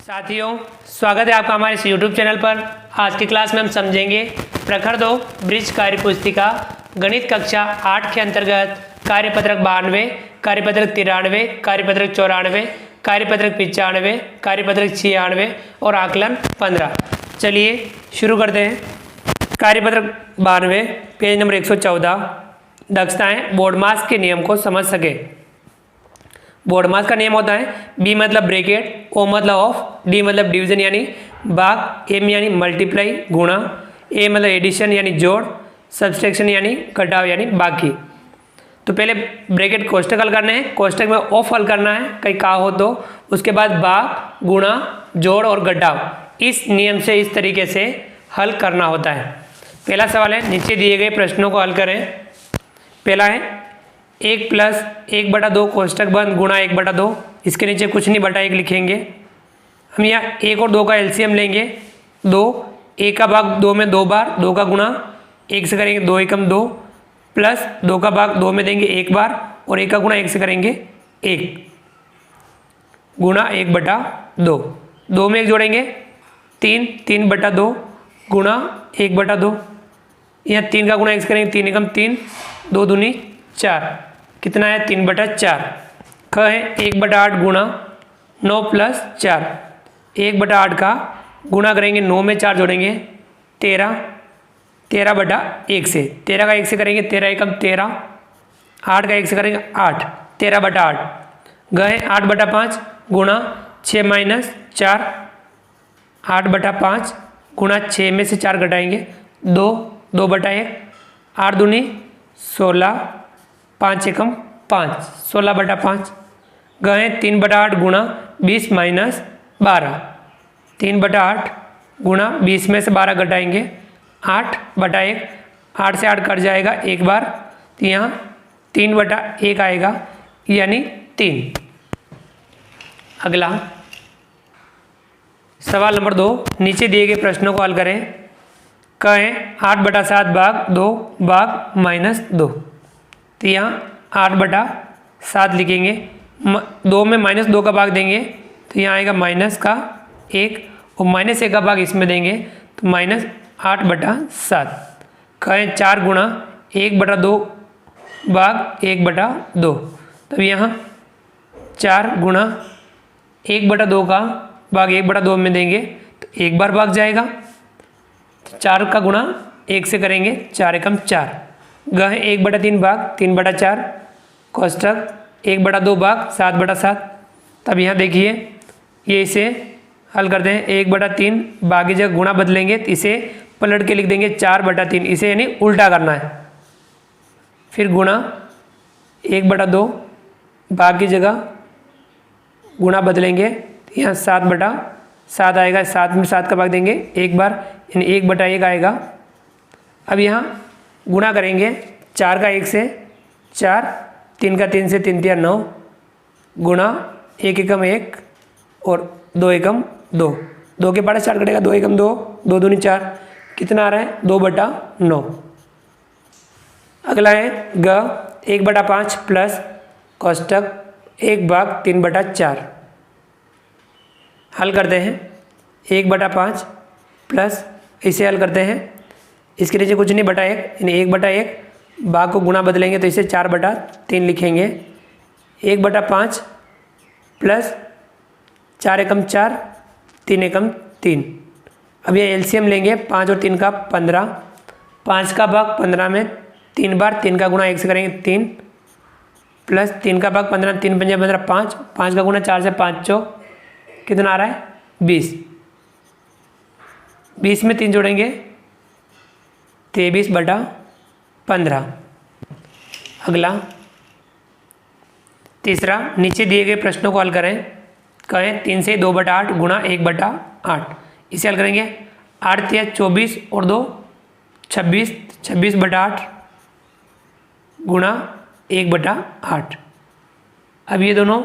साथियों, स्वागत है आपका हमारे इस YouTube चैनल पर। आज की क्लास में हम समझेंगे प्रखर 2 ब्रिज कार्य पुस्तिका गणित कक्षा 8 के अंतर्गत कार्यपत्रक 92, कार्यपत्रक 93, कार्यपत्रक 94, कार्यपत्रक 95, कार्यपत्रक 96 और आकलन 15। चलिए शुरू करते हैं। कार्यपत्रक 92 पेज नंबर 114। दक्षताएं बोर्ड मास के नियम को समझ सके। बोर्ड मास का नियम होता है बी मतलब ब्रैकेट, ओ मतलब ऑफ, डी मतलब डिवीजन यानी भाग, एम यानी मल्टीप्लाई गुणा, ए मतलब एडिशन यानी जोड़, सब्सट्रैक्शन यानी घटाव यानी बाकी। तो पहले ब्रैकेट कोष्टक हल करने हैं, कोष्टक में ऑफ हल करना है कहीं का हो तो, उसके बाद भाग गुणा जोड़ और घटाव इस नियम से इस तरीके से हल करना होता है। पहला सवाल है, नीचे दिए गए प्रश्नों को हल करें। पहला है 1 प्लस 1/2 कोष्टक बंद गुणा 1/2। इसके नीचे कुछ नहीं बटा 1 लिखेंगे। हम यहाँ 1 और 2 का एलसीएम लेंगे। 2, 1 का भाग 2 में 2 बार, 2 का गुणा 1 से करेंगे 2 एकम 2, प्लस 2 का भाग 2 में देंगे 1 बार और 1 का गुणा 1 से करेंगे 1 गुणा 1/2। 2 में 1 जोड़ेंगे 3, 3/2 गुणा 1/2। यहाँ 3 का गुणा 1 से करेंगे 3 एकम 3, 2 दूनी 4, कितना है 3/4। ख है 1/8 गुणा 9 प्लस 4। 1/8 का गुणा करेंगे 9 में 4 जोड़ेंगे 13, 13/1 से, 13 का 1 से करेंगे 13 एकम 13, 8 का 1 से करेंगे 8, 13/8। ग है 8/5 गुणा 6 माइनस 4, 8/5 गुणा 6 में से 4 घटाएंगे 2, 2/1, 8 दूनी 16, 5 एकम 5, 16/5। गए 3/8 गुणा 20 माइनस 12, 3/8 गुणा 20 में से 12 घटाएंगे 8/1, 8 से 8 कट जाएगा एक बार, तो यहाँ 3/1 आएगा यानी 3। अगला सवाल नंबर 2, नीचे दिए गए प्रश्नों को हल करें। कहें 8/7 भाग 2 भाग -2। तो यहाँ 8/7 लिखेंगे, 2 में -2 का भाग देंगे तो यहाँ आएगा -1 और -1 का भाग इसमें देंगे तो -8/7। कहें 4 गुणा 1/2 भाग 1/2। तब यहाँ 4 गुणा 1/2 का भाग 1/2 में देंगे तो एक बार भाग जाएगा। 4 का गुणा 1 से करेंगे 4 एकम 4। ग है 1/3 भाग 3/4, कोष्टक 1/2 भाग 7/7। तब यहाँ देखिए ये इसे हल करते हैं। 1/3 भाग की जगह गुणा बदलेंगे तो इसे पलट के लिख देंगे 4/3, इसे यानी उल्टा करना है। फिर गुणा 1/2 भाग की जगह गुणा बदलेंगे तो यहाँ 7/7 आएगा, 7 में 7 का भाग देंगे एक बार यानी 1/1 आएगा। अब यहाँ गुणा करेंगे 4 का 1 से 4, 3 का 3 से 3 9 गुणा 1 एकम 1 और 2 एकम 2। 2 के पास 4 कटेगा 2 एकम 2, 2 दूनी 4, कितना आ रहा है 2/9। अगला है ग 1/5 प्लस कोष्टक 1 भाग 3/4। हल करते हैं 1/5 प्लस इसे हल करते हैं, इसके नीचे कुछ नहीं बटा 1 यानी 1/1 भाग को गुणा बदलेंगे तो इसे 4/3 लिखेंगे। 1/5 प्लस 4 एकम 4, 3 एकम 3। अब ये एलसीएम लेंगे 5 और 3 का 15, 5 का भाग 15 में 3 बार, 3 का गुणा 1 से करेंगे 3, प्लस 3 का भाग 15, 3 पंजे 15, 5, 5 का गुणा 4 से 5 चौक, कितना आ रहा है 20। 20 में 3 जोड़ेंगे 23/15। अगला तीसरा, नीचे दिए गए प्रश्नों को हल करें। कहें 3 से 2/8 गुणा 1/8। इसे हल करेंगे 8 × 24 और 2 26, 26/8 गुणा 1/8। अब ये दोनों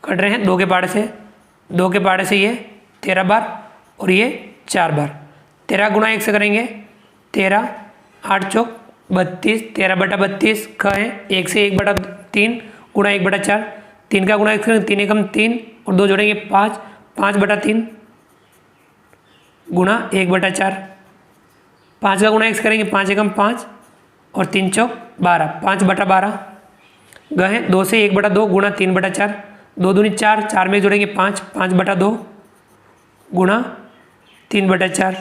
कट रहे हैं 2 के पाड़े से, 2 के पाड़े से ये 13 बार और ये 4 बार। 13 गुणा 1 से करेंगे 13, 8 चौक 32, 13/32। ख है 1 से 1/3 गुणा 1/4, 3 का गुणा 1 करेंगे 3 एकम 3 और 2 जोड़ेंगे 5, 5/3 गुणा 1/4। 5 का गुणा x करेंगे, 5 एकम 5 और 3 चौक 12, 5/12। ग है 2 से 1/2 गुणा 3/4, 2 दूनी 4, 4 में जोड़ेंगे 5, 5/2 गुणा 3/4।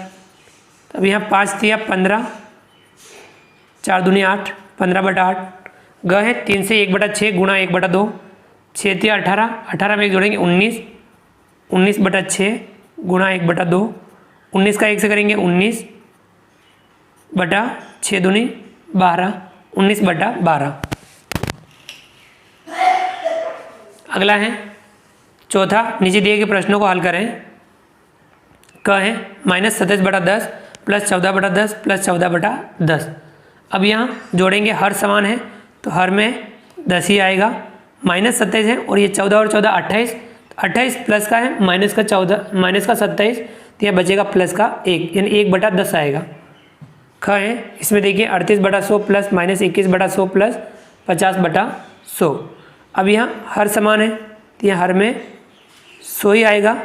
अब यहाँ 5 दिया 15, 4 दूनी 8, 15/8। ग है 3 से 1/6 गुणा 1/2, 6 दिया 18, 18 में जोड़ेंगे 19, 19/6 गुणा 1/2, 19 का 1 से करेंगे 19/6 दूनी 12, 19/12। अगला है चौथा, नीचे दिए गए प्रश्नों को हल करें। क है -27/10 प्लस 14/10 प्लस 14/10। अब यहाँ जोड़ेंगे, हर समान है तो हर में 10 ही आएगा। -27 है और ये 14 और 14 28, 28 प्लस का है माइनस का 14 माइनस का 27, तो यहाँ बचेगा प्लस का 1, यानी 1/10 आएगा। ख है इसमें देखिए 38/100 प्लस -21/100 प्लस 50/100। अब यहाँ हर समान है तो यहाँ हर में 100 ही आएगा।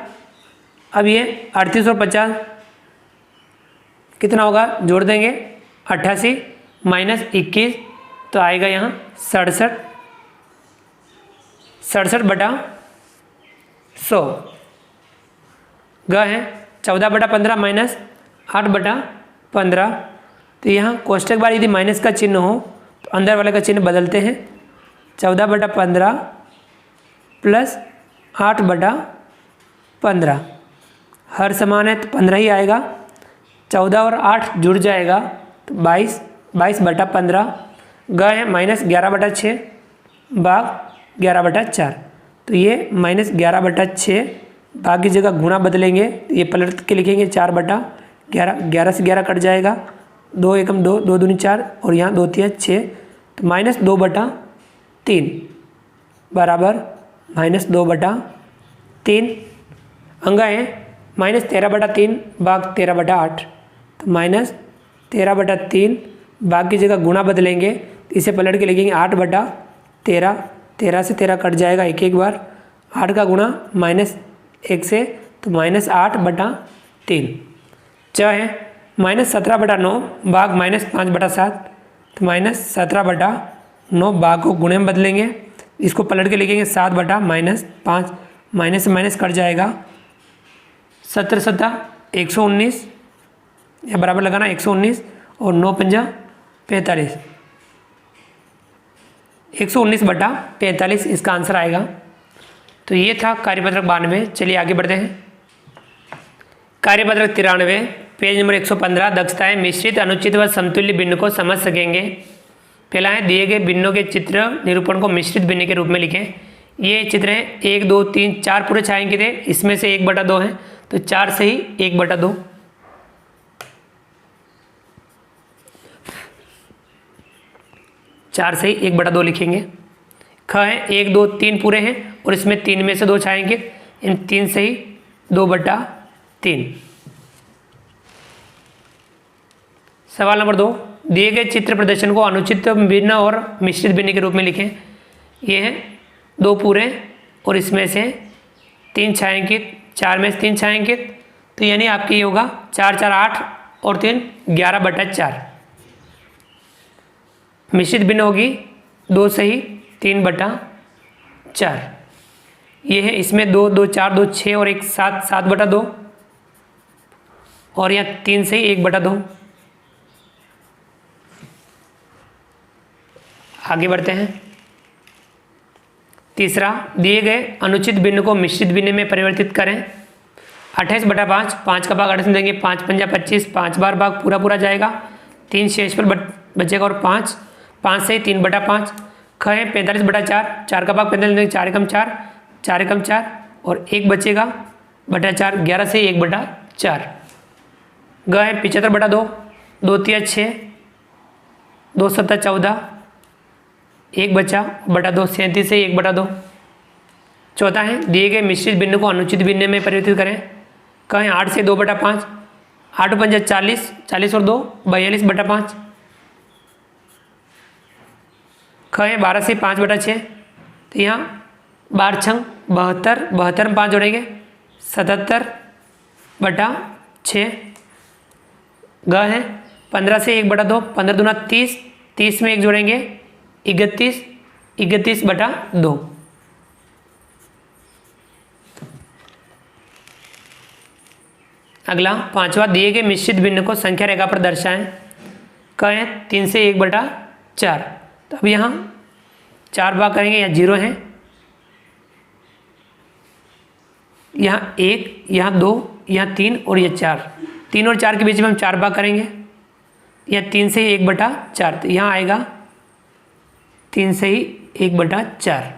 अब ये 38 और 50 कितना होगा, जोड़ देंगे 88 माइनस 21 तो आएगा यहाँ 67, 67/100। ग है 14/15 माइनस 8/15। तो यहाँ कोष्टक बार यदि माइनस का चिन्ह हो तो अंदर वाले का चिन्ह बदलते हैं। 14/15 प्लस 8/15, हर समान है तो 15 ही आएगा। 14 और 8 जुड़ जाएगा तो 22, 22/15। ग है -11/6 भाग 11/4, तो ये -11/6 भाग की जगह गुणा बदलेंगे तो ये पलट के लिखेंगे 4/11, 11 से 11 कट जाएगा, 2 एकम 2, 2 दूनी 4 और यहाँ 2 तिया 6, तो -2/3 बराबर -2/3। अंग है -13/3 भाग 13/8, तो -13/3 भाग की जगह गुणा बदलेंगे तो इसे पलट के लिखेंगे 8/13, 13 से 13 कट जाएगा एक एक बार, 8 का गुणा -1 से तो -8/3। च है -17/9 भाग -5/7, तो -17/9 भाग को गुणे में बदलेंगे, इसको पलट के लिखेंगे 7/-5, माइनस से माइनस कट जाएगा। 17 7 119, या बराबर लगाना 119 और 9 पंजा 45, 119/45 इसका आंसर आएगा। तो ये था कार्यपत्रक 92। चलिए आगे बढ़ते हैं। कार्यपत्रक 93 पेज नंबर 115, दक्षताएं मिश्रित अनुचित व समतुल्य भिन्न को समझ सकेंगे। पहला है दिए गए भिन्नों के चित्र निरूपण को मिश्रित भिन्न के रूप में लिखें। ये चित्र है 1 2 3 4 पूरे छायांकित थे, इसमें से 1/2 है तो 4 से ही 1/2, 4 से ही 1/2 लिखेंगे। ख है 1 2 3 पूरे हैं और इसमें 3 में से 2 छायांकित, इन 3 से ही 2/3। सवाल नंबर 2, दिए गए चित्र प्रदर्शन को अनुचित भिन्न और मिश्रित भिन्न के रूप में लिखें। ये है 2 पूरे और इसमें से 3 छायांकित, 4 में से 3 छायांकित, तो यानी आपकी ये होगा 4 4 8 और 3 11/4। मिश्रित भिन्न होगी 2 से ही 3/4। ये है इसमें 2 2 4 2 6 और 1 7 7/2 और यहाँ 3 से ही 1/2। आगे बढ़ते हैं। तीसरा, दिए गए अनुचित भिन्न को मिश्रित भिन्न में परिवर्तित करें। 28/5, 5 का भाग 28 में देंगे, 5 पंजा 25, 5 बार भाग पूरा पूरा जाएगा, 3 शेष पर बचेगा और 5 से ही 3/5। ख है 45/4, 4 का भाग 45 में देंगे, 4 एकम 4, 4 एकम 4 और 1 बचेगा /4, 11 से 1/4। ग है 75/2, 2 तिया 6, 2 7 14, 1 बचा /2, 37 से 1/2। चौथा है दिए गए मिश्रित भिन्न को अनुचित भिन्न में परिवर्तित करें। कहें 8 से 2/5, 8 पंजा 40, 40 और 2 42/5। कहें 12 से 5/6, तो यहाँ 12 छंग 72, 72 में 5 जोड़ेंगे 77/6। ग है 15 से 1/2, 15 दूना 30, 30 में 1 जोड़ेंगे 31, 31/2। अगला 5वां, दिए गए मिश्रित भिन्न को संख्या रेखा पर दर्शाएं। कहें 3 से 1/4। तो अब यहाँ 4 भाग करेंगे, यहाँ 0 है, यहाँ 1, यहाँ 2, यहाँ 3 और ये 4। 3 और 4 के बीच में हम 4 भाग करेंगे, यहाँ 3 से ही 1/4, तो यहाँ आएगा 3 से ही 1/4।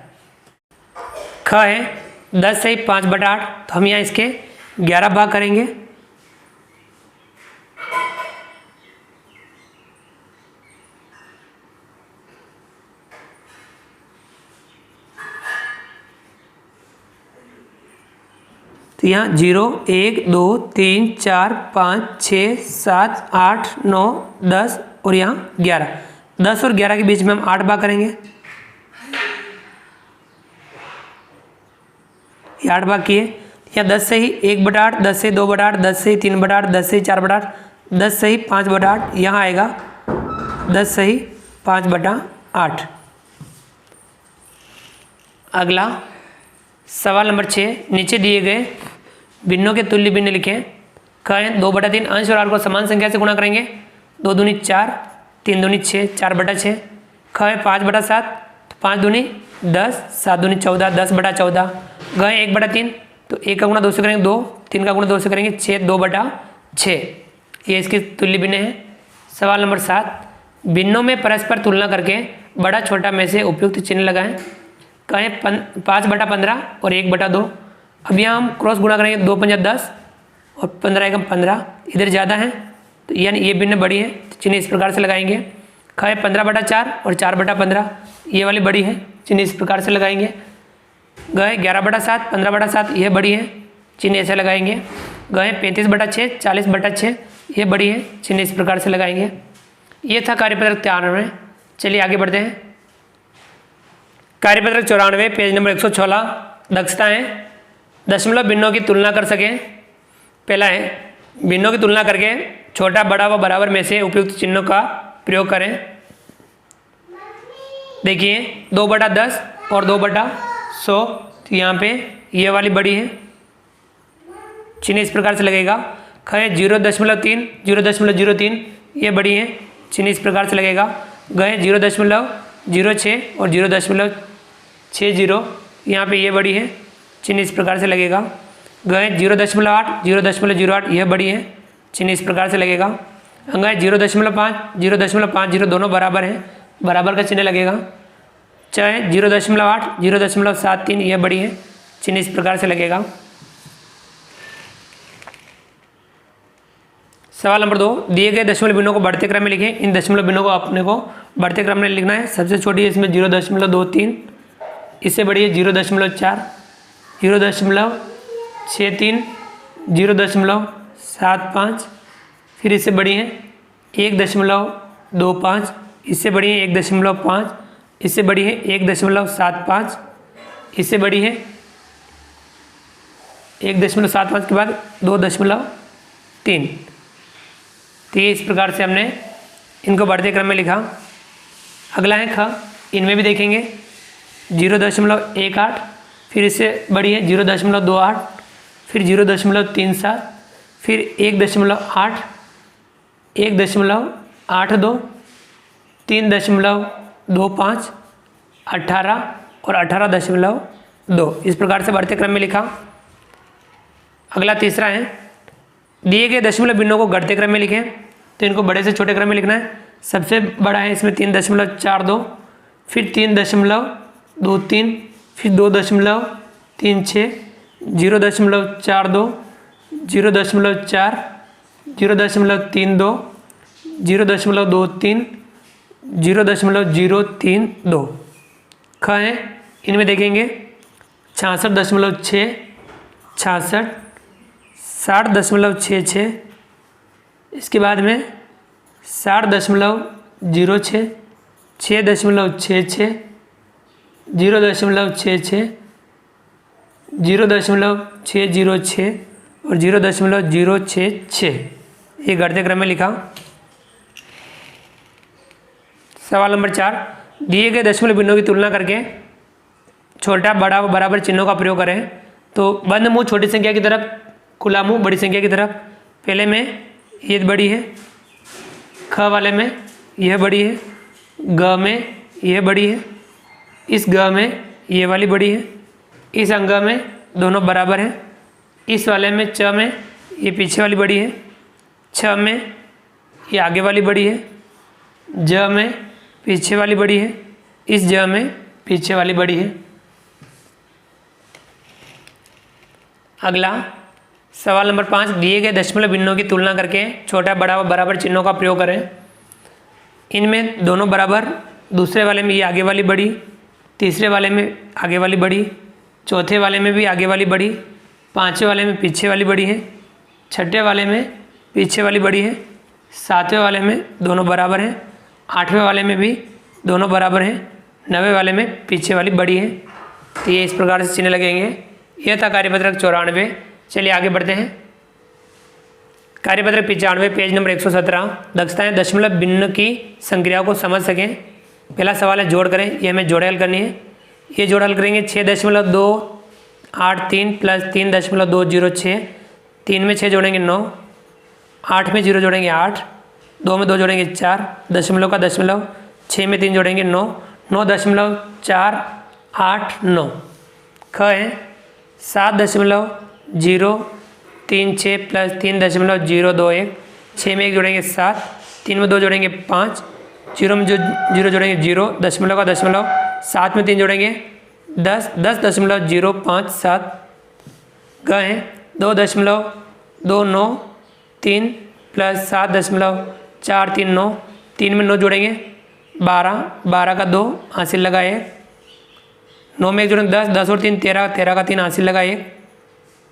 ख है 10 से ही 5/8, तो हम यहाँ इसके 11 भाग करेंगे, तो यहाँ 0, 1, 2, 3, 4, 5, 6, 7, 8, 9, 10 और यहाँ 11। 10 और 11 के बीच में हम 8 भाग करेंगे, ये 8 भाग किए। यहाँ 10 से ही 1/8, 10 से 2/8, 10 से ही 3/8, 10 से ही 4/8, 10 से ही 5/8, यहाँ आएगा 10 से ही 5/8। अगला सवाल नंबर 6, नीचे दिए गए भिन्नों के तुल्य भिन्न लिखें। कहें 2/3 अंश और आर को समान संख्या से गुणा करेंगे, 2 दूनी 4, 3 दूनी 6, 4/6। ख 5/7, तो 5 दूनी 10, 7 दूनी 14, 10/14। ग 1/3, तो 1 का गुणा 2 से करेंगे 2, 3 का गुणा 2 से करेंगे 6, 2/6। ये इसके तुल्य भिन्न है। सवाल नंबर 7, भिन्नों में परस्पर तुलना करके बड़ा छोटा में से उपयुक्त चिन्ह लगाएं। कहें 5/15 और 1/2। अब यहाँ हम क्रॉस गुणा करेंगे, 2 पंजा 10 और 15 एकम 15, इधर ज़्यादा है तो यानी ये भिन्न बड़ी है, तो चिन्ह इस प्रकार से लगाएंगे। खाए 15/4 और 4/15, ये वाली बड़ी है, चिन्ह इस प्रकार से लगाएंगे। गए 11/7, 15/7, यह बड़ी है, चिन्ह ऐसे लगाएंगे। गए 35/6, 40/6, ये बड़ी है, चिन्ह इस प्रकार से लगाएंगे। ये था कार्यपत्रक 93। चलिए आगे बढ़ते हैं। कार्यपत्रक 94 पेज नंबर 116, दक्षता है दशमलव भिन्नों की तुलना कर सकें। पहला है भिन्नों की तुलना करके छोटा बड़ा व बराबर में से उपयुक्त चिन्हों का प्रयोग करें। देखिए 2/10 और 2/100, तो यहाँ पे ये वाली बड़ी है, चिन्ह इस प्रकार से लगेगा। खै 0.3, 0.03, ये बड़ी है, चिन्ह इस प्रकार से लगेगा। गए 0.06 और 0.60, यहाँ पे ये बड़ी है, चिन्ह इस प्रकार से लगेगा। गए 0.8, 0.08, यह बड़ी है, चिन्ह इस प्रकार से लगेगा। गए 0.5, 0.50 दोनों बराबर हैं, बराबर का चिन्ह लगेगा। चाहे 0.8, 0.73, यह बड़ी है, चिन्ह इस प्रकार से लगेगा। सवाल नंबर 2, दिए गए दशमलव भिन्नों को बढ़ते क्रम में लिखें। इन दशमलव भिन्नों को अपने को बढ़ते क्रम में लिखना है। सबसे छोटी है इसमें 0.23, इससे बड़ी है 0.4, 0.63, 0.75, फिर इससे बड़ी है 1.25, इससे बड़ी है 1.5, इससे बड़ी है 1.75, इससे बड़ी है 1.75 के बाद 2.3। तो ये इस प्रकार से हमने इनको बढ़ते क्रम में लिखा। अगला है ख, इनमें भी देखेंगे 0.18, फिर इससे बड़ी है 0.28, फिर 0.37, फिर 1.8, 1.82, 3.25, 18 और 18.2, इस प्रकार से बढ़ते क्रम में लिखा। अगला तीसरा है दिए गए दशमलव भिन्नों को घटते क्रम में लिखें। तो इनको बड़े से छोटे क्रम में लिखना है। सबसे बड़ा है इसमें 3.42, फिर 3.23, फिर 2.36, 0.42, 0.4, 0.32, 0.23, 0.032। ख है इनमें देखेंगे 66.6, 66, 60.66, इसके बाद में 60.06, 6.66, 0.66, 0.66, 606 और 0.066 ये घटते क्रम में लिखा। सवाल नंबर 4, दिए गए दशमलव बिंदुओं की तुलना करके छोटा बड़ा व बराबर चिन्हों का प्रयोग करें। तो बंद मुंह छोटी संख्या की तरफ, खुला मुंह बड़ी संख्या की तरफ। पहले में ये बड़ी है, ख वाले में यह बड़ी है, ग में यह बड़ी है, इस ग में ये वाली बड़ी है, इस अंग में दोनों बराबर हैं, इस वाले में च में ये पीछे वाली बड़ी है, छ में ये आगे वाली बड़ी है, ज में पीछे वाली बड़ी है, इस ज में पीछे वाली बड़ी है। अगला सवाल नंबर 5, दिए गए दशमलव बिंदुओं की तुलना करके छोटा बड़ा व बराबर चिन्हों का प्रयोग करें। इनमें दोनों बराबर, दूसरे वाले में ये आगे वाली बड़ी, तीसरे वाले में आगे वाली बड़ी, चौथे वाले में भी आगे वाली बड़ी, पाँचवें वाले में पीछे वाली बड़ी है, छठे वाले में पीछे वाली बड़ी है, सातवें वाले में दोनों बराबर हैं, आठवें वाले में भी दोनों बराबर हैं, नवे वाले में पीछे वाली बड़ी है। तो ये इस प्रकार से चिन्ह लगेंगे। यह था कार्यपत्रक 94। चलिए आगे बढ़ते हैं। कार्यपत्रक 95 पेज नंबर 117, दक्षताएं दशमलव बिंदु की संक्रियाओं को समझ सकें। पहला सवाल है जोड़ करें, ये हमें जोड़े हल करनी है। ये जोड़ हल करेंगे 6.283 प्लस 3.206, 3 में 6 जोड़ेंगे 9, 8 में 0 जोड़ेंगे 8, 2 में 2 जोड़ेंगे 4, दशमलव का दशमलव, 6 में 3 जोड़ेंगे 9, 9.489। ख है 7.036 प्लस 3.021, 6 में 1 जोड़ेंगे 7, 3 में 2 जोड़ेंगे 5, 0 में 0 जोड़ेंगे 0, दशमलव का दशमलव, 7 में 3 जोड़ेंगे 10, 10.057। ग है 2.293 प्लस 7.439, 3 में 9 जोड़ेंगे 12, 12 का 2 हासिल लगा 1, 9 में 1 जोड़ेंगे 10, 10 और 3 13, 13 का 3 हासिल लगा 1,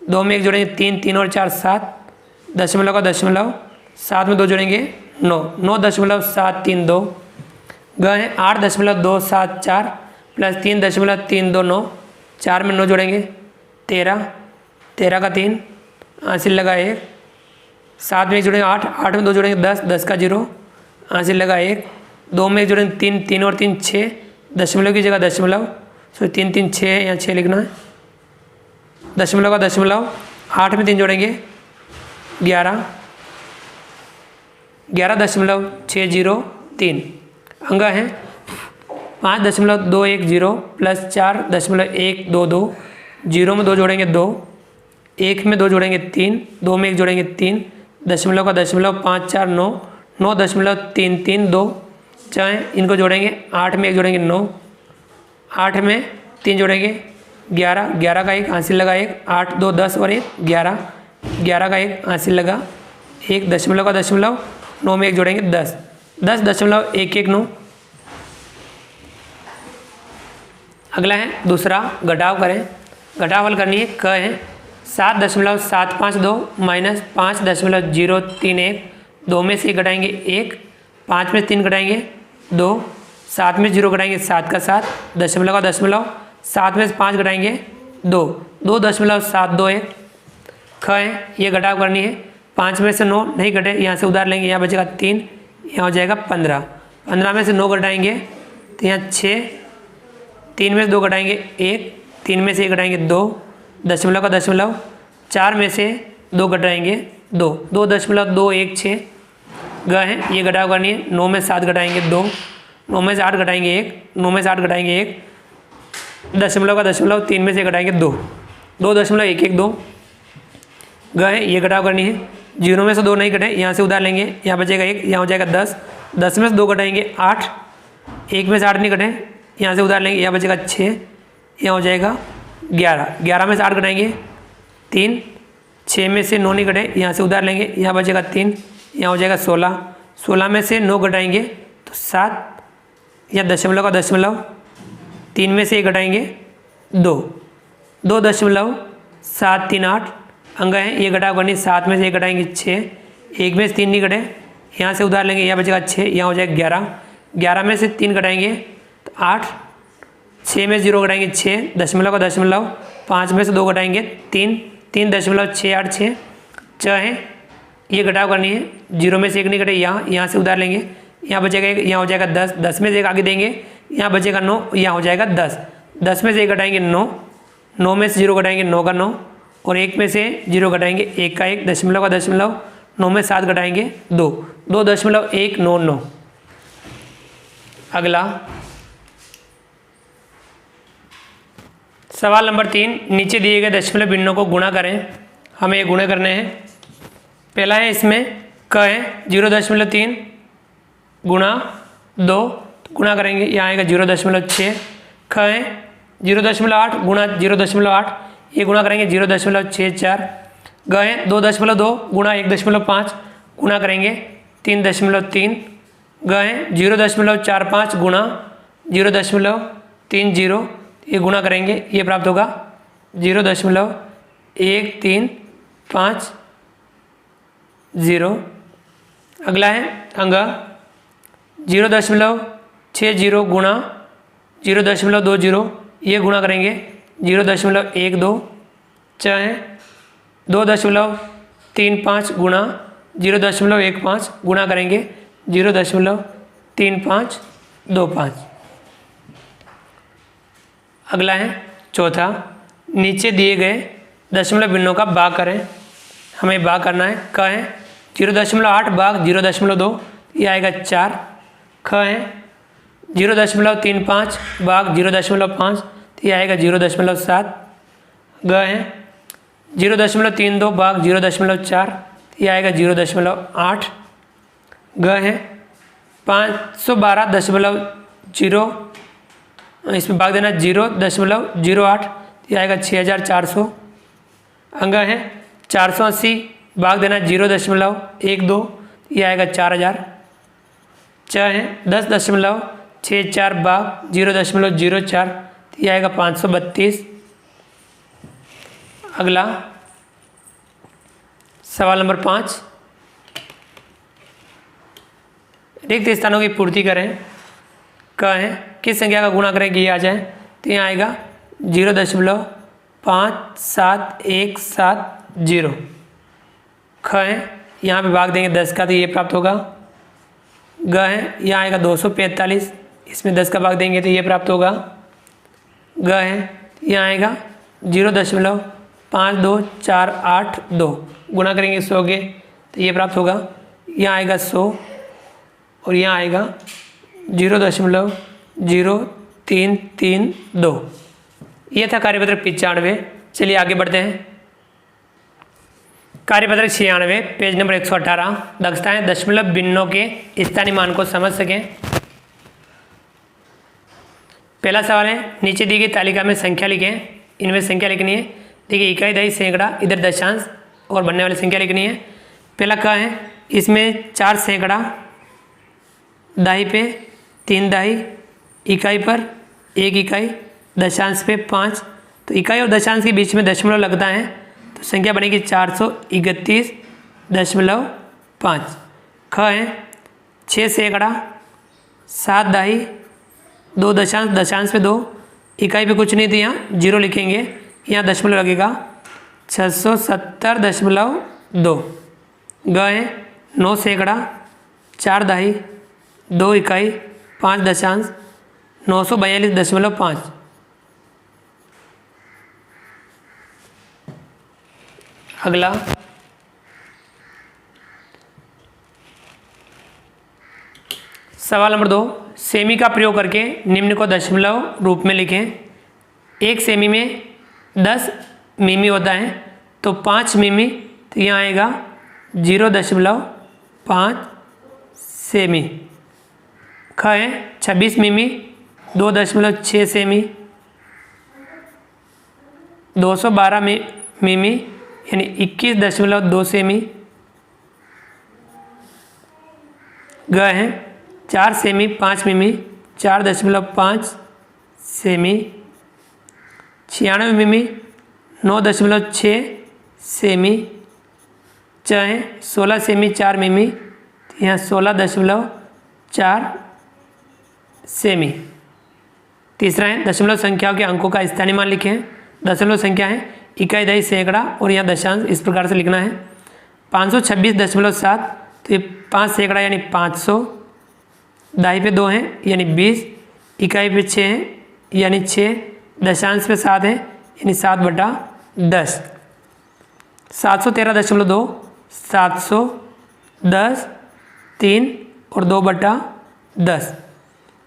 2 में 1 जोड़ेंगे 3, 3 और 4 7, दशमलव का दशमलव, 7 में 2 जोड़ेंगे 9, 9.732। ग है 8.274 प्लस 3.329, 4 में 9 जोड़ेंगे 13, 13 का 3 हासिल लगा 1, 7 में 1 जोड़ेंगे 8, 8 में 2 जोड़ेंगे 10, 10 का 0 हासिल लगा 1, 2 में 1 जोड़ेंगे 3, 3 और 3 6, दशमलव की जगह दशमलव, सो 3 3 6 यहाँ 6 लिखना है, दशमलव का दशमलव, 8 में 3 जोड़ेंगे 11, 11.603। अंग है 5.210 प्लस 4.122, 0 में 2 जोड़ेंगे 2, 1 में 2 जोड़ेंगे 3, 2 में 1 जोड़ेंगे 3, दशमलव का दशमलव, 5 4 9, 9.332। चाहे इनको जोड़ेंगे 8 में 1 जोड़ेंगे 9, 8 में 3 जोड़ेंगे 11, 11 का 1 हासिल लगा 1, 8 2 10 और 1 11, 11 का 1 हासिल लगा 1, दशमलव का दशमलव, 9 में 1 जोड़ेंगे 10, 10.119। अगला है दूसरा घटाव करें, घटाव हल करनी है। क है 7.752 माइनस 5.031, 2 में से 1 घटाएंगे 1, 5 में 3 घटाएंगे 2, 7 में 0 घटाएंगे 7 का 7, दशमलव का दशमलव, 7 में से 5 घटाएंगे 2, 2.721। ख है ये घटाव करनी है, 5 में से 9 नहीं घटे, यहाँ से उधार लेंगे, यहाँ बचेगा 3, यहाँ हो जाएगा 15, 15 में से 9 घटाएंगे तो यहाँ 6, 3 में से 2 घटाएंगे 1, 3 में से 1 घटाएंगे 2, दशमलव का दशमलव, 4 में से 2 घटाएंगे 2, 2.216। ग है ये घटाव करनी है, 9 में 7 घटाएंगे 2, 9 में से 8 घटाएंगे 1, 9 में से 8 घटाएंगे 1, दशमलव का दशमलव, 3 में से घटाएंगे 2, 2.112। ग है ये घटाव करनी है, 0 में से 2 नहीं घटे, यहाँ से उधार लेंगे, यहाँ बचेगा 1, यहाँ हो जाएगा 10, 10 में से 2 घटाएंगे 8, 1 में से 8 नहीं घटे, यहाँ से उधार लेंगे, यहाँ बचेगा 6, यहाँ हो जाएगा 11, 11 में से 8 घटाएंगे 3, 6 में से 9 नहीं घटे, यहाँ से उधार लेंगे, यहाँ बचेगा 3, यहाँ हो जाएगा 16, 16 में से 9 घटाएंगे तो 7, यहाँ दशमलव का दशमलव, 3 में से 1 घटाएंगे 2, 2.738। अंग है ये घटाव करनी, 7 में से 1 घटाएंगे 6, 1 में से 3 नहीं घटे, यहाँ से उधार लेंगे, यहाँ बचेगा 6, यहाँ हो जाएगा 11, 11 में से 3 घटाएंगे तो 8, 6 में 0 घटाएंगे 6, दशमलव का दशमलव, 5 में से 2 घटाएंगे 3, 3.686। च है, ये घटाव करनी है, 0 में से 1 नहीं घटे, यहाँ से उधार लेंगे, यहाँ बचेगा 1, यहाँ हो जाएगा 10, 10 में से 1 आगे देंगे, यहाँ बचेगा 9, यहाँ हो जाएगा 10, 10 में से 1 घटाएंगे 9, 9 में से 0 घटाएंगे 9 का 9, और 1 में से 0 घटाएंगे 1 का 1, दशमलव का दशमलव, 9 में 7 घटाएंगे 2, 2.199। अगला सवाल नंबर 3, नीचे दिए गए दशमलव भिन्नों को गुणा करें। हमें ये गुणे करने हैं। पहला है, इसमें क है 0.3 गुणा 2, गुणा करेंगे, यहाँ आएगा 0.6। ख है 0.8 गुणा 0.8, ये गुणा करेंगे 0.64। ग है 2.2 गुणा 1.5, गुणा करेंगे 3.3। ग है 0.45 गुणा 0.30, ये गुणा करेंगे, ये प्राप्त होगा 0.1350। अगला है अंग 0.60 गुणा 0.20, ये गुणा करेंगे 0.12। च है 2.35 गुणा 0.15, गुणा करेंगे 0.3525। अगला है चौथा, नीचे दिए गए दशमलव भिन्नों का भाग करें। हमें भाग करना है। क है 0.8 भाग 0.2, ये आएगा 4। ख है 0.35 भाग 0.5, ये आएगा 0.7। ग है 0.32 भाग 0.4, ये आएगा 0.8। ग है 512.0, इसमें भाग देना 0.08, ये आएगा 6400। अंग है 480 भाग देना 0.12, ये आएगा 4000। च है 10.64 भाग 0.04, ये आएगा 532। अगला सवाल नंबर 5, रिक्त स्थानों की पूर्ति करें। क है किस संख्या का गुणा करें कि ये आ जाए, तो यहाँ आएगा 0.5717। ख है यहाँ पे भाग देंगे 10 का, तो ये प्राप्त होगा। ग है यहाँ आएगा 245, इसमें 10 का भाग देंगे तो ये प्राप्त होगा। ग है यहाँ आएगा 0.5248, गुणा करेंगे 100 के तो ये प्राप्त होगा। यहाँ आएगा 100 और यहाँ आएगा 0.0332। ये था कार्यपत्रक 95। चलिए आगे बढ़ते हैं। कार्यपत्रक 96 पेज नंबर 118, दक्षताएं दशमलव भिन्नों के स्थानीय मान को समझ सकें। पहला सवाल है, नीचे दी गई तालिका में संख्या लिखें। इनमें संख्या लिखनी है। देखिए इकाई, दही, सैकड़ा, इधर दशांश और बनने वाली संख्या लिखनी है। पहला क है, इसमें 4 सैकड़ा, दाही पे 3 दाही, इकाई पर 1 इकाई, दशांश पे 5। तो इकाई और दशांश के बीच में दशमलव लगता है तो संख्या बनेगी 431.5। ख है 6 सैकड़ा, 7 दाही, 2 दशांश, दशांश पे 2, इकाई पे कुछ नहीं थी, यहाँ 0 लिखेंगे, यहाँ दशमलव लगेगा 670.2। ग है 9 सैकड़ा, 4 दाही, 2 इकाई, 5 दशांश, 942.5। अगला सवाल नंबर 2, सेमी का प्रयोग करके निम्न को दशमलव रूप में लिखें। 1 सेमी में 10 मिमी होता है, तो 5 मिमी, तो यहाँ आएगा 0.5 सेमी। ख है 26 मिमी, 2.6 सेमी, 212 मिमी यानी 21.2 सेमी। ग है 4 सेमी, 5 मिमी, 4.5 सेमी। 96 मिमी, 9.6 सेमी। च है 16 सेमी, 4 मिमी, यहाँ 16.4 सेमी। तीसरा है, दशमलव संख्याओं के अंकों का स्थानीय मान लिखें। दशमलव संख्या है इकाई दही सैकड़ा और यहाँ दशांश इस प्रकार से लिखना है। 526.7 तो ये 5 सैकड़ा यानी 500, दाई पे 2 हैं यानी 20, इकाई पे 6 हैं यानी 6, दशांश पे 7 है यानी 7/10। 713.2 710 3 और 2/10।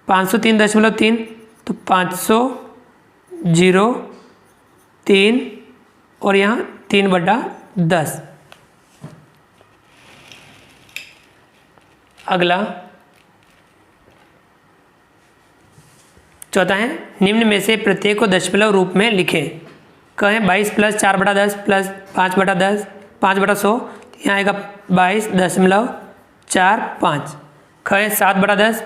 503.3 तो 500 0 3 और यहाँ 3/10। अगला चौथा है, निम्न में से प्रत्येक को दशमलव रूप में लिखें। कहें 22 + 4/10 + 5/10 5/100, यहाँ आएगा 22.45। कहें 7/10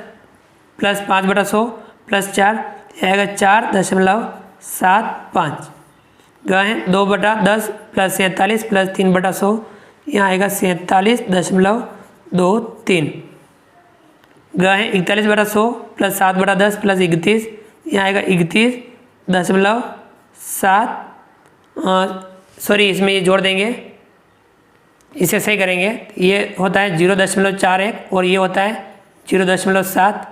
+ 5/100 + 4, आएगा 4.75। गहें 2/10 + 47 + 3/100, यहाँ आएगा 47.23। गहें 41/100 + 7/10 + 31, यहाँ आएगा 31.7। सॉरी, इसमें ये जोड़ देंगे, इसे सही करेंगे। ये होता है 0.41 और ये होता है 0.7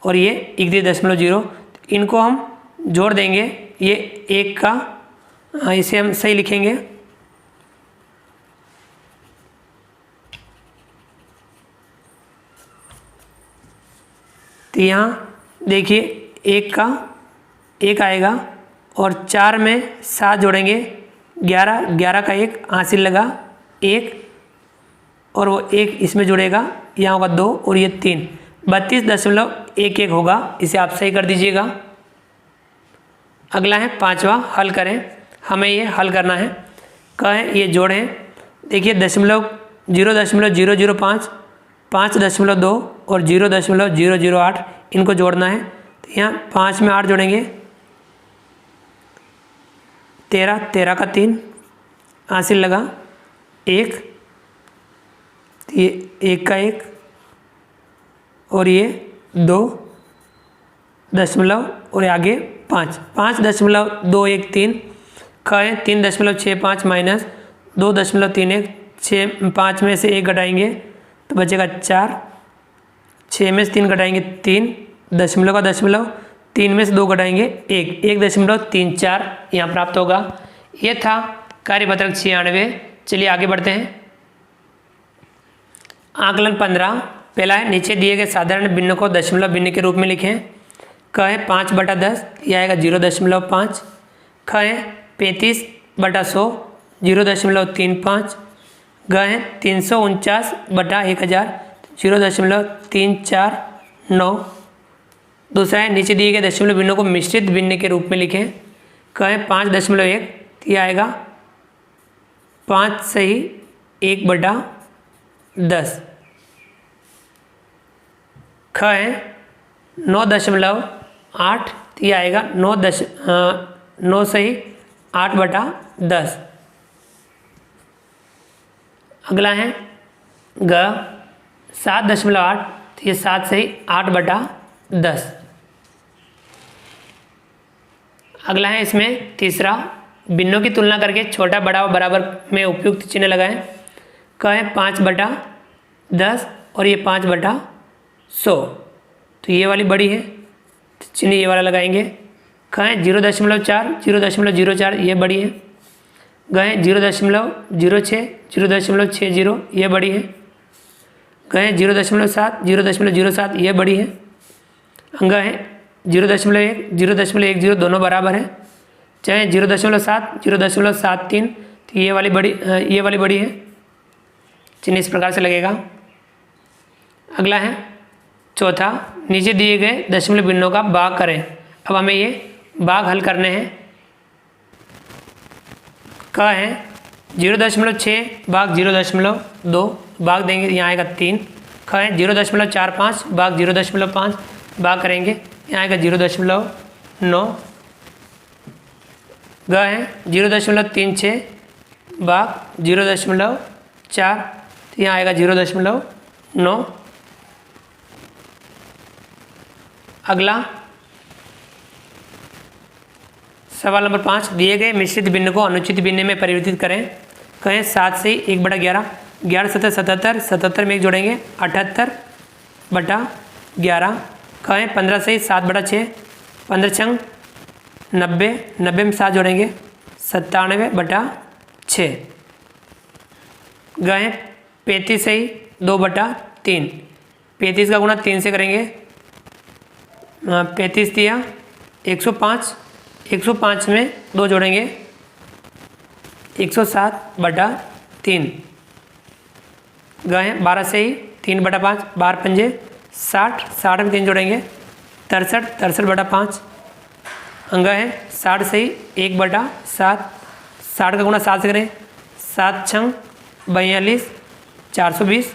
और ये 31.0। इनको हम जोड़ देंगे, ये 1 का, इसे हम सही लिखेंगे। तो यहाँ देखिए 1 का 1 आएगा और 4 में 7 जोड़ेंगे, 11 11 का 1 हासिल लगा 1 और वो 1 इसमें जुड़ेगा, यहाँ होगा 2 और ये 3, 32.11 होगा। इसे आप सही कर दीजिएगा। अगला है पांचवा, हल करें। हमें ये हल करना है। कहें ये जोड़ें, देखिए 0.0005 5.2 और 0.008 इनको जोड़ना है। तो यहाँ 5 में 8 जोड़ेंगे, 13 13 का 3 हासिल लगा 1, ये 1 का 1 और ये 2 दशमलव और आगे 5 5.213। कहें 3.65 माइनस 2.31, 5 में से 1 घटाएंगे तो बचेगा 4, 6 में से 3 घटाएंगे 3, दशमलव का दशमलव, 3 में से 2 घटाएंगे 1, 1.34 यहाँ प्राप्त होगा। ये था कार्यपत्रक 96। चलिए आगे बढ़ते हैं। आकलन 15 पहला है, नीचे दिए गए साधारण भिन्न को दशमलव भिन्न के रूप में लिखें। कहें 5/10, यह आएगा 0.5। कहें 35/100 0.35। गहें 349/1000 0.349। दूसरा है, नीचे दिए गए दशमलव भिन्नों को मिश्रित भिन्न के रूप में लिखें। कहें 5.1, यह आएगा 5 सही 1/10। कहें 9.8, यह आएगा 9 सही 8/10। अगला है ग 7.8, तो ये 7 सही 8/10। अगला है इसमें तीसरा, भिन्नों की तुलना करके छोटा बड़ा और बराबर में उपयुक्त चिन्ह लगाएं। कहें 5/10 और ये 5/100, तो ये वाली बड़ी है, चिन्ह ये वाला लगाएंगे। कहें 0.4 0.04, ये बड़ी है। गहें 0.06 0.60, ये बड़ी है। गहें 0.7 0.07, ये बड़ी है। गहें 0.1 0.10, दोनों बराबर है। चाहे 0.7 0.73, तो ये वाली बड़ी है। चिन्ह इस प्रकार से लगेगा। अगला है चौथा, नीचे दिए गए दशमलव भिन्नों का भाग करें। अब हमें ये भाग हल करने हैं। का है 0.6 भाग 0.2 भाग देंगे, यहाँ आएगा 3। का है 0.45 भाग 0.5 भाग करेंगे, यहाँ आएगा 0.9। ग है 0.36 भाग 0.4, तो यहाँ आएगा 0.9। अगला सवाल नंबर 5, दिए गए मिश्रित भिन्न को अनुचित भिन्न में परिवर्तित करें। कहें 7 से 1/11, 11 7 77, 77 में 1 जोड़ेंगे 78/11। कहें 15 से 7/6, 15 छंग 90, 90 में 7 जोड़ेंगे 97/6। गए 35 से 2/3, 35 का गुणा 3 से करेंगे, 35 दिया 105, 105 में 2 जोड़ेंगे 107/3। गए 12 से 3/5, 12 पंजे 60, 60 में 3 जोड़ेंगे 63, 63/5। अंग है 60 से 1/7, 60 का गुणा 7 से करें 7 छंग 42, 420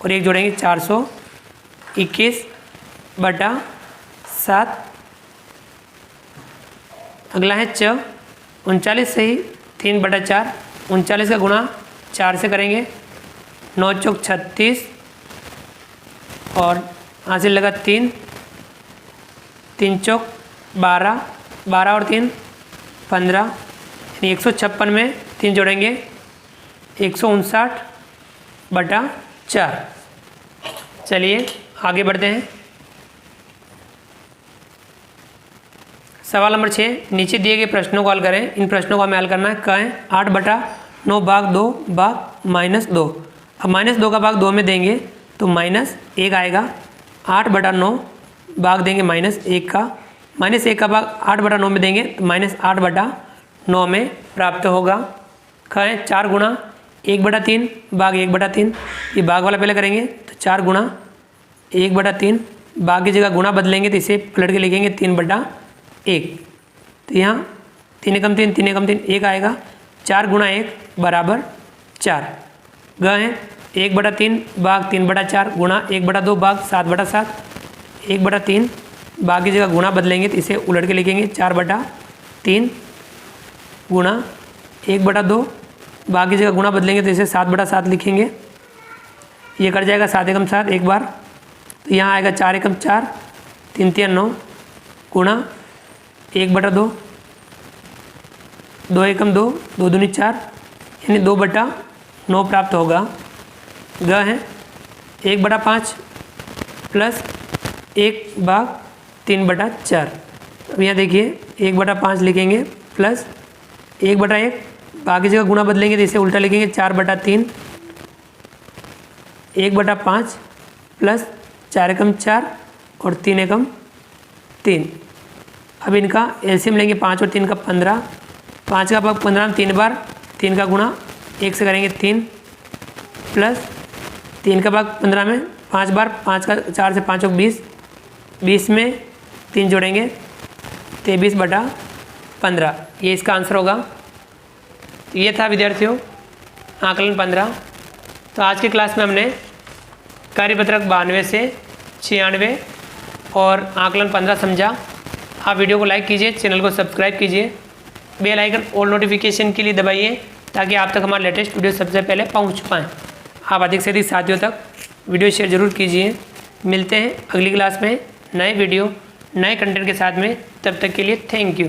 और 1 जोड़ेंगे 421/7। अगला है 39 से 3/4, 39 का गुणा 4 से करेंगे 9 चौक 36 और हासिल लगा 3, 3 चौक 12, 12 और 3 15, यानी 156 में 3 जोड़ेंगे 159/4। चलिए आगे बढ़ते हैं। सवाल नंबर 6, नीचे दिए गए प्रश्नों को हल करें। इन प्रश्नों को हमें हल करना है। कहें 8/9 भाग 2 भाग -2। अब -2 का भाग 2 में देंगे तो -1 आएगा। 8/9 भाग देंगे -1 का, -1 का भाग 8/9 में देंगे तो -8/9 में प्राप्त होगा। कहें 4 गुणा 1/3 भाग 1/3, ये भाग वाला पहले करेंगे तो 4 गुणा 1/3, भाग की जगह गुणा बदलेंगे तो इसे पलट के लिखेंगे 3/1। तो यहाँ 3 एकम 3, 3 एकम 3 1 आएगा। 4 गुणा 1 बराबर 4। गए 1/3 भाग 3/4 गुणा 1/2 भाग 7/7, 1/3 भाग की जगह गुणा बदलेंगे तो इसे उलट के लिखेंगे 4/3 गुणा 1/2 भाग की जगह गुणा बदलेंगे तो इसे 7/7 लिखेंगे। ये कट जाएगा 7 एकम 7 एक बार, तो यहाँ आएगा 4 एकम 4, 3 3 9 गुणा 1/2, 2 एकम 2, 2 दूनी 4, यानी 2/9 प्राप्त होगा। ग है 1/5 प्लस 1 भाग 3/4। अब यहाँ देखिए 1/5 लिखेंगे प्लस 1/1, भाग की जगह गुणा बदलेंगे तो इसे उल्टा लिखेंगे 4/3, 1/5 प्लस 4 एकम 4 और 3 एकम 3। अब इनका एलसीएम लेंगे 5 और 3 का 15, 5 का भाग 15 में 3 बार, 3 का गुणा 1 से करेंगे 3 प्लस 3 का भाग 15 में 5 बार, 5 का 4 से 5 और 20, 20 में 3 जोड़ेंगे 23/15। ये इसका आंसर होगा। ये था विद्यार्थियों आकलन 15। तो आज की क्लास में हमने कार्यपत्रक 92 से 96 और आकलन 15 समझा। आप वीडियो को लाइक कीजिए, चैनल को सब्सक्राइब कीजिए, बेल आइकन ऑल नोटिफिकेशन के लिए दबाइए ताकि आप तक हमारा लेटेस्ट वीडियो सबसे पहले पहुंच पाएँ। आप अधिक से अधिक साथियों तक वीडियो शेयर जरूर कीजिए। मिलते हैं अगली क्लास में नए वीडियो नए कंटेंट के साथ में। तब तक के लिए थैंक यू।